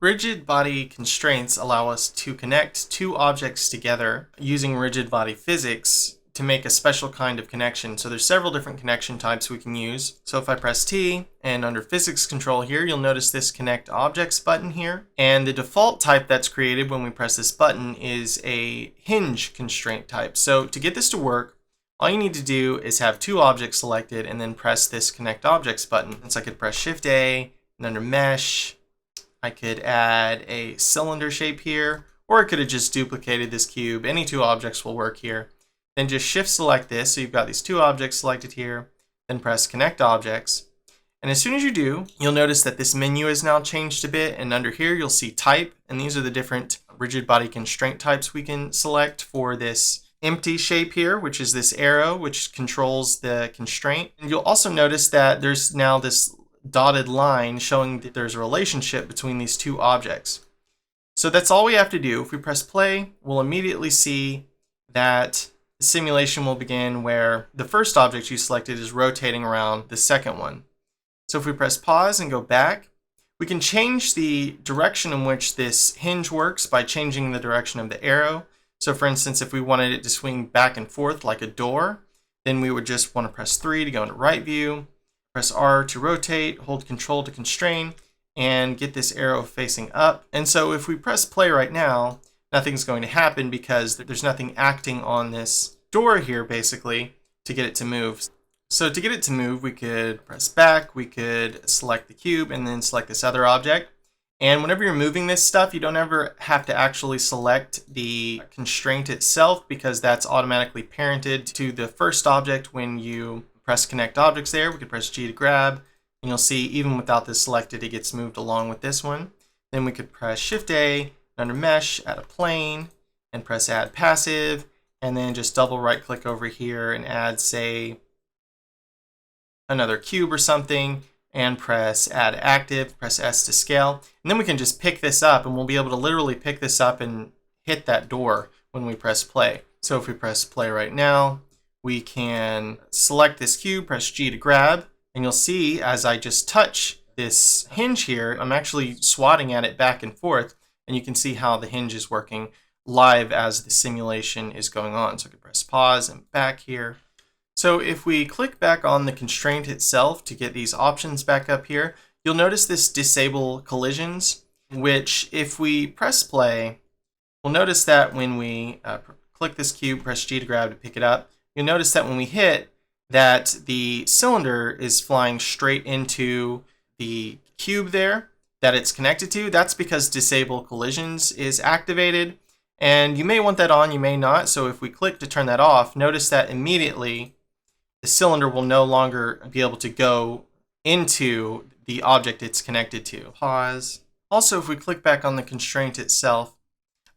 Rigid body constraints allow us to connect two objects together using rigid body physics to make a special kind of connection. So there's several different connection types we can use. So if I press T and under physics control here, you'll notice this connect objects button here. And the default type that's created when we press this button is a hinge constraint type. So to get this to work, all you need to do is have two objects selected and then press this connect objects button. So I could press Shift A and under mesh, I could add a cylinder shape here, or I could have just duplicated this cube. Any two objects will work here. Then just shift select this, so you've got these two objects selected here, then press connect objects. And as soon as you do, you'll notice that this menu is now changed a bit, and under here you'll see type, and these are the different rigid body constraint types we can select for this empty shape here, which is this arrow, which controls the constraint. And you'll also notice that there's now this dotted line showing that there's a relationship between these two objects. So that's all we have to do. If we press play, we'll immediately see that the simulation will begin where the first object you selected is rotating around the second one. So if we press pause and go back, we can change the direction in which this hinge works by changing the direction of the arrow. So for instance, if we wanted it to swing back and forth like a door, then we would just want to press 3 to go into right view, press R to rotate, hold control to constrain, and get this arrow facing up. And so if we press play right now, nothing's going to happen because there's nothing acting on this door here basically to get it to move. So to get it to move, we could press back, we could select the cube and then select this other object. And whenever you're moving this stuff, you don't ever have to actually select the constraint itself because that's automatically parented to the first object when you press connect objects there. We could press G to grab, and you'll see even without this selected, it gets moved along with this one. Then we could press Shift A, under mesh, add a plane, and press add passive, and then just double right click over here and add, say, another cube or something, and press add active, press S to scale. And then we can just pick this up, and we'll be able to literally pick this up and hit that door when we press play. So if we press play right now, we can select this cube, press G to grab, and you'll see as I just touch this hinge here, I'm actually swatting at it back and forth, and you can see how the hinge is working live as the simulation is going on. So I can press pause and back here. So if we click back on the constraint itself to get these options back up here, you'll notice this disable collisions, which if we press play, we'll notice that when we click this cube, press G to grab to pick it up, you'll notice that when we hit, that the cylinder is flying straight into the cube there that it's connected to. That's because disable collisions is activated, and you may want that on, you may not. So if we click to turn that off, notice that immediately the cylinder will no longer be able to go into the object it's connected to. Pause. Also, if we click back on the constraint itself,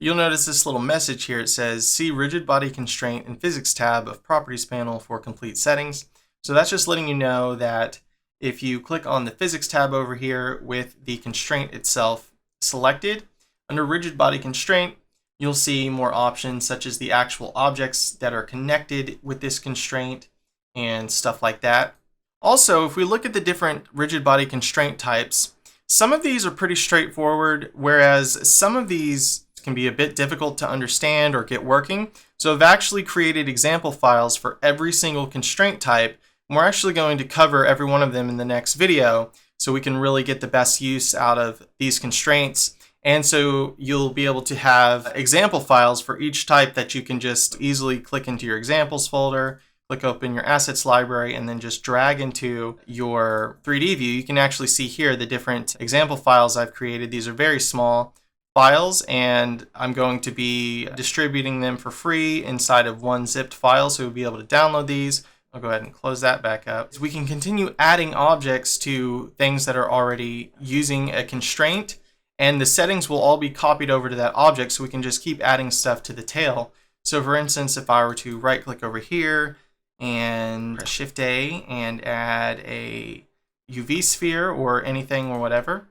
you'll notice this little message here. It says, see rigid body constraint in physics tab of properties panel for complete settings. So that's just letting you know that if you click on the physics tab over here with the constraint itself selected, under rigid body constraint, you'll see more options such as the actual objects that are connected with this constraint and stuff like that. Also, if we look at the different rigid body constraint types, some of these are pretty straightforward, whereas some of these can be a bit difficult to understand or get working. So I've actually created example files for every single constraint type, and we're actually going to cover every one of them in the next video so we can really get the best use out of these constraints. And so you'll be able to have example files for each type that you can just easily click into your examples folder, click open your assets library, and then just drag into your 3D view. You can actually see here the different example files I've created. These are very small files, and I'm going to be distributing them for free inside of one zipped file, so you'll be able to download these. I'll go ahead and close that back up. We can continue adding objects to things that are already using a constraint, and the settings will all be copied over to that object, so we can just keep adding stuff to the tail. So for instance, if I were to right click over here and press Shift A and add a UV sphere or anything or whatever,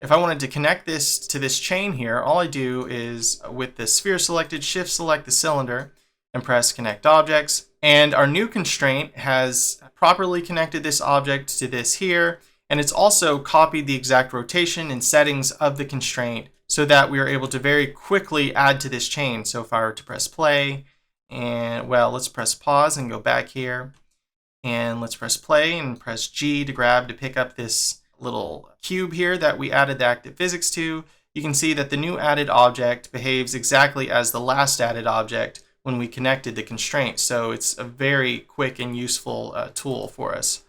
if I wanted to connect this to this chain here, all I do is with the sphere selected, shift select the cylinder and press connect objects. And our new constraint has properly connected this object to this here. And it's also copied the exact rotation and settings of the constraint so that we are able to very quickly add to this chain. So if I were to press play, and well, let's press pause and go back here. And let's press play and press G to grab to pick up this little cube here that we added the active physics to. You can see that the new added object behaves exactly as the last added object when we connected the constraint. So it's a very quick and useful tool for us.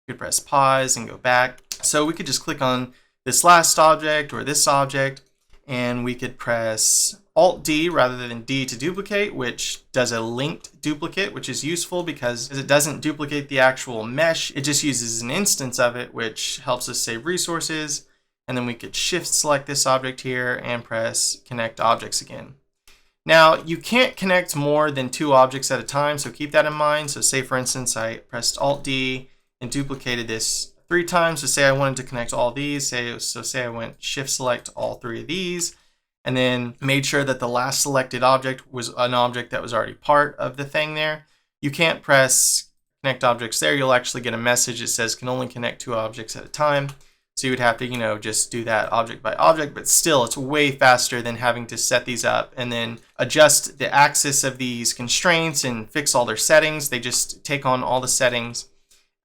We could press pause and go back. So we could just click on this last object or this object, and we could press Alt-D rather than D to duplicate, which does a linked duplicate, which is useful because it doesn't duplicate the actual mesh. It just uses an instance of it, which helps us save resources. And then we could shift select this object here and press connect objects again. Now, you can't connect more than 2 objects at a time, so keep that in mind. So say, for instance, I pressed Alt-D and duplicated this 3 times. So say I wanted to connect all these. Say I went shift select all 3 of these, and then made sure that the last selected object was an object that was already part of the thing there. You can't press connect objects there. You'll actually get a message that says can only connect 2 objects at a time. So you would have to, just do that object by object, but still it's way faster than having to set these up and then adjust the axis of these constraints and fix all their settings. They just take on all the settings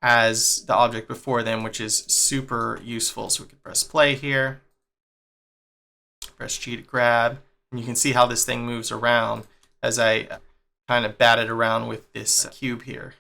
as the object before them, which is super useful. So we could press play here. Press G to grab, and you can see how this thing moves around as I kind of bat it around with this cube here.